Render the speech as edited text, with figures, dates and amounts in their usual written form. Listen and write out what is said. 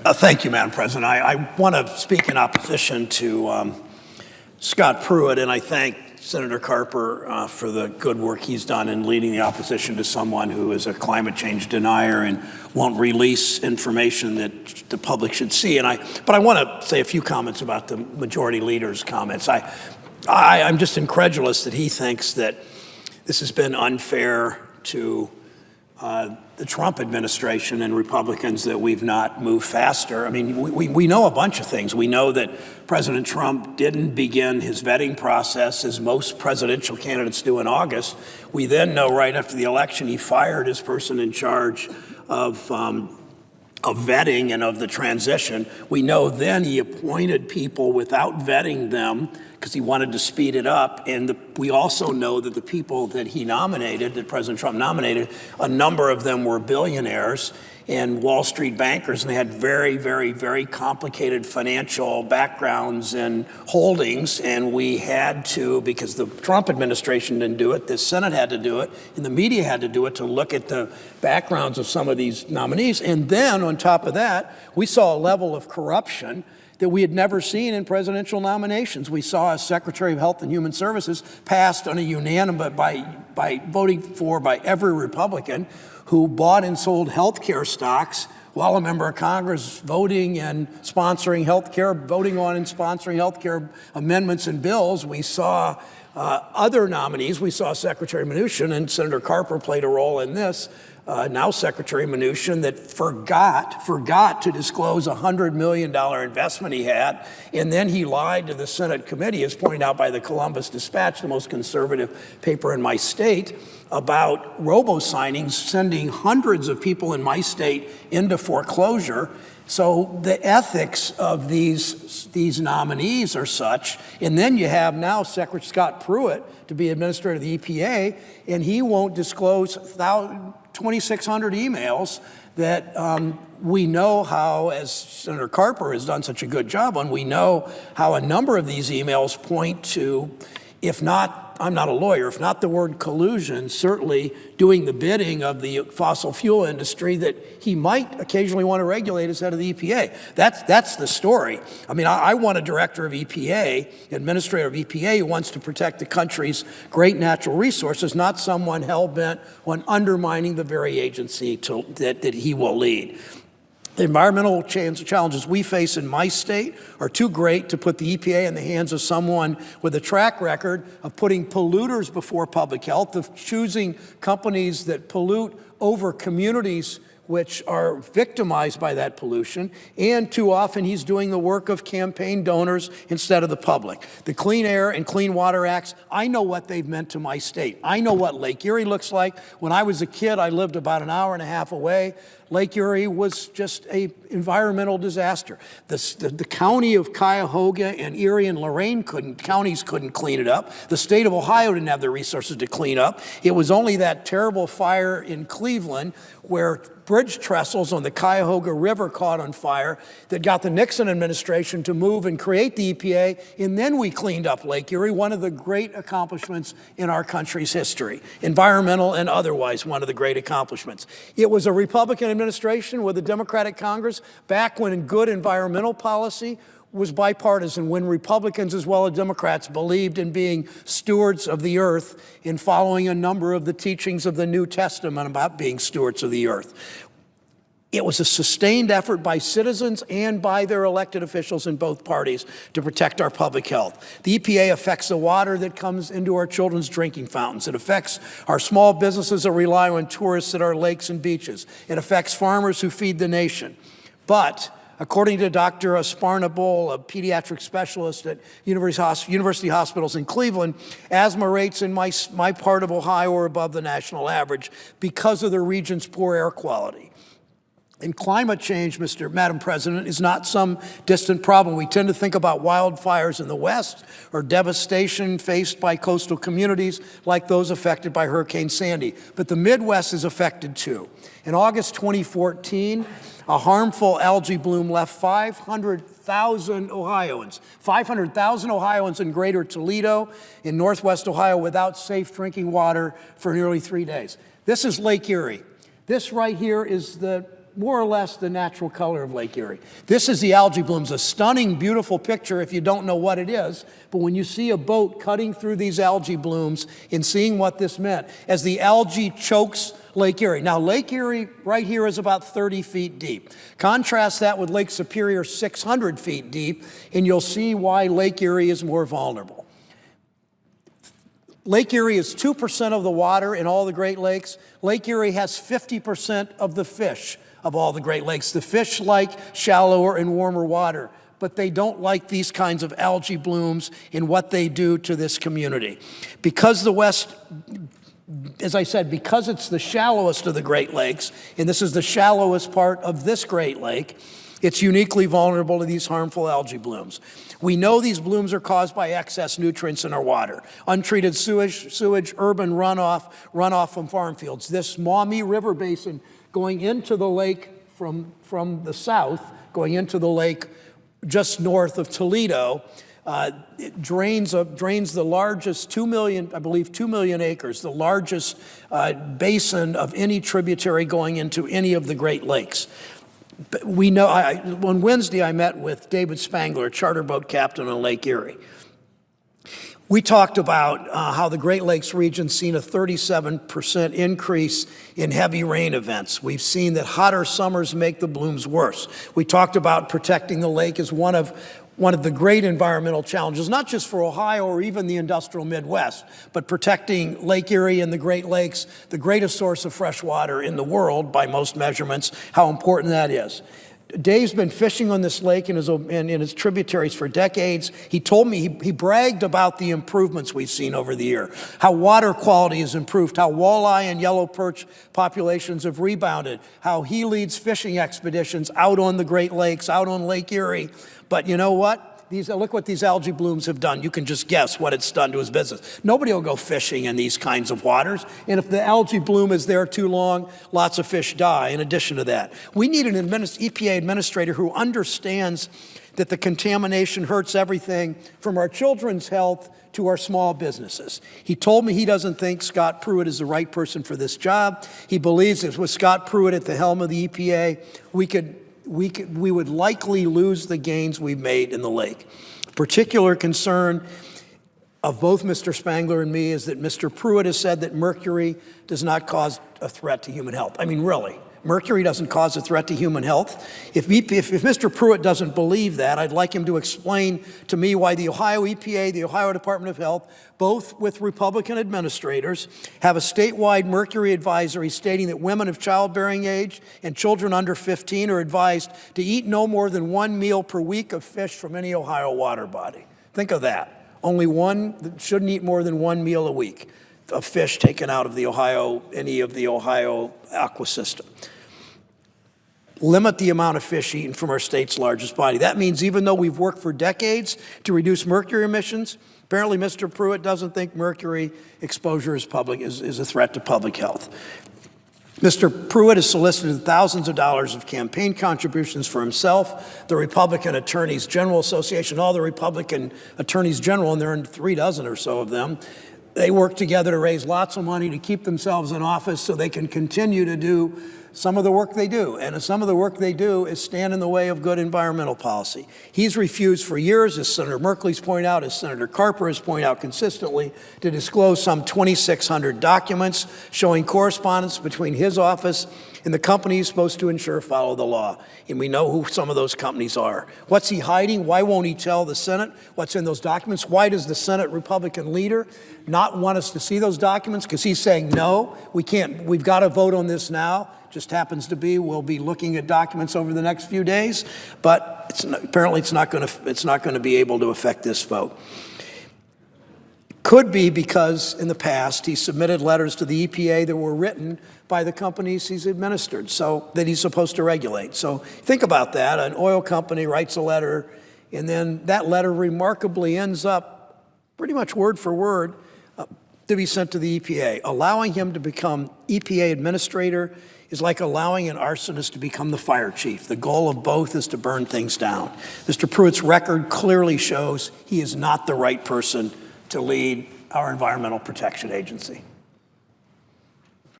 Thank you, Madam President. I want to speak in opposition to Scott Pruitt, and I thank Senator Carper for the good work he's done in leading the opposition to someone who is a climate change denier and won't release information that the public should see. But I want to say a few comments about the majority leader's comments. I'm just incredulous that he thinks that this has been unfair to the Trump administration and Republicans, that we've not moved faster. I mean, we know a bunch of things. We know that President Trump didn't begin his vetting process as most presidential candidates do in August. We then know right after the election he fired his person in charge of vetting and of the transition. We know then he appointed people without vetting them because he wanted to speed it up. And we also know that the people that he nominated, that President Trump nominated, a number of them were billionaires and Wall Street bankers, and they had very, very, very complicated financial backgrounds and holdings. And we had to, because the Trump administration didn't do it, the Senate had to do it, and the media had to do it, to look at the backgrounds of some of these nominees. And then on top of that, we saw a level of corruption that we had never seen in presidential nominations. We saw a Secretary of Health and Human Services passed on a unanimous, by voting for by every Republican, who bought and sold healthcare stocks while a member of Congress, voting and sponsoring healthcare, voting on and sponsoring healthcare amendments and bills. We saw other nominees. We saw Secretary Mnuchin, and Senator Carper played a role in this, now Secretary Mnuchin, that forgot to disclose a $100 million investment he had, and then he lied to the Senate committee, as pointed out by the Columbus Dispatch, the most conservative paper in my state, about robo-signings, sending hundreds of people in my state into foreclosure. So the ethics of these nominees are such. And then you have now Secretary Scott Pruitt to be administrator of the EPA, and he won't disclose 2,600 emails that we know how, as Senator Carper has done such a good job on, we know how a number of these emails point to, if not, I'm not a lawyer, if not the word collusion, certainly doing the bidding of the fossil fuel industry that he might occasionally want to regulate as head of the EPA. That's the story. I mean, I want a director of EPA, administrator of EPA, who wants to protect the country's great natural resources, not someone hell-bent on undermining the very agency that he will lead. The environmental challenges we face in my state are too great to put the EPA in the hands of someone with a track record of putting polluters before public health, of choosing companies that pollute over communities which are victimized by that pollution, and too often he's doing the work of campaign donors instead of the public. The Clean Air and Clean Water Acts, I know what they've meant to my state. I know what Lake Erie looks like. When I was a kid, I lived about an hour and a half away. Lake Erie was just an environmental disaster. The county of Cuyahoga and Erie and Lorain counties couldn't clean it up. The state of Ohio didn't have the resources to clean up. It was only that terrible fire in Cleveland where bridge trestles on the Cuyahoga River caught on fire that got the Nixon administration to move and create the EPA, and then we cleaned up Lake Erie, one of the great accomplishments in our country's history, environmental and otherwise, one of the great accomplishments. It was a Republican administration with a Democratic Congress back when good environmental policy was bipartisan, when Republicans as well as Democrats believed in being stewards of the earth, in following a number of the teachings of the New Testament about being stewards of the earth. It was a sustained effort by citizens and by their elected officials in both parties to protect our public health. The EPA affects the water that comes into our children's drinking fountains. It affects our small businesses that rely on tourists at our lakes and beaches. It affects farmers who feed the nation. But according to Dr. Asparna Bowl, a pediatric specialist at University Hospitals in Cleveland, asthma rates in my part of Ohio are above the national average because of the region's poor air quality. And climate change, Madam President, is not some distant problem. We tend to think about wildfires in the West or devastation faced by coastal communities like those affected by Hurricane Sandy. But the Midwest is affected too. In August 2014, a harmful algae bloom left 500,000 Ohioans in greater Toledo in northwest Ohio without safe drinking water for nearly 3 days. This is Lake Erie. This right here is the more or less the natural color of Lake Erie. This is the algae blooms, a stunning, beautiful picture if you don't know what it is. But when you see a boat cutting through these algae blooms and seeing what this meant, as the algae chokes Lake Erie. Now, Lake Erie right here is about 30 feet deep. Contrast that with Lake Superior, 600 feet deep, and you'll see why Lake Erie is more vulnerable. Lake Erie is 2% of the water in all the Great Lakes. Lake Erie has 50% of the fish of all the Great Lakes. The fish like shallower and warmer water, but they don't like these kinds of algae blooms and what they do to this community. Because the West, as I said, because it's the shallowest of the Great Lakes, and this is the shallowest part of this Great Lake, it's uniquely vulnerable to these harmful algae blooms. We know these blooms are caused by excess nutrients in our water. Untreated sewage, urban runoff from farm fields. This Maumee River basin going into the lake from the south, going into the lake just north of Toledo, it drains the largest 2 million acres, the largest basin of any tributary going into any of the Great Lakes. We know, on Wednesday I met with David Spangler, a charter boat captain on Lake Erie. We talked about how the Great Lakes region's seen a 37% increase in heavy rain events. We've seen that hotter summers make the blooms worse. We talked about protecting the lake as one of the great environmental challenges, not just for Ohio or even the industrial Midwest, but protecting Lake Erie and the Great Lakes, the greatest source of fresh water in the world by most measurements, how important that is. Dave's been fishing on this lake and in its tributaries for decades. He told me, he bragged about the improvements we've seen over the year, how water quality has improved, how walleye and yellow perch populations have rebounded, how he leads fishing expeditions out on the Great Lakes, out on Lake Erie. But you know what? Look what these algae blooms have done. You can just guess what it's done to his business. Nobody will go fishing in these kinds of waters. And if the algae bloom is there too long, lots of fish die in addition to that. We need an EPA administrator who understands that the contamination hurts everything from our children's health to our small businesses. He told me he doesn't think Scott Pruitt is the right person for this job. He believes that with Scott Pruitt at the helm of the EPA, we would likely lose the gains we've made in the lake. Particular concern of both Mr. Spangler and me is that Mr. Pruitt has said that mercury does not cause a threat to human health. I mean, really, mercury doesn't cause a threat to human health. If Mr. Pruitt doesn't believe that, I'd like him to explain to me why the Ohio EPA, the Ohio Department of Health, both with Republican administrators, have a statewide mercury advisory stating that women of childbearing age and children under 15 are advised to eat no more than 1 meal per week of fish from any Ohio water body. Think of that. Only one, shouldn't eat more than 1 meal a week of fish taken out of any of the Ohio aqua system. Limit the amount of fish eaten from our state's largest body. That means even though we've worked for decades to reduce mercury emissions, apparently Mr. Pruitt doesn't think mercury exposure is a threat to public health. Mr. Pruitt has solicited thousands of dollars of campaign contributions for himself, the Republican Attorneys General Association, all the Republican Attorneys General, and there are 36 or so of them. They work together to raise lots of money to keep themselves in office so they can continue to do some of the work they do. And some of the work they do is stand in the way of good environmental policy. He's refused for years, as Senator Merkley's pointed out, as Senator Carper has pointed out consistently, to disclose some 2,600 documents showing correspondence between his office and the company he's supposed to ensure follow the law. And we know who some of those companies are. What's he hiding? Why won't he tell the Senate what's in those documents? Why does the Senate Republican leader not want us to see those documents? Because he's saying, no, we can't. We've got to vote on this now. Just happens to be we'll be looking at documents over the next few days, but apparently it's not going to be able to affect this vote. Could be because in the past he submitted letters to the EPA that were written by the companies he's administered, so that he's supposed to regulate. So think about that. An oil company writes a letter, and then that letter remarkably ends up pretty much word for word to be sent to the EPA. Allowing him to become EPA administrator is like allowing an arsonist to become the fire chief. The goal of both is to burn things down. Mr. Pruitt's record clearly shows he is not the right person to lead our Environmental Protection Agency.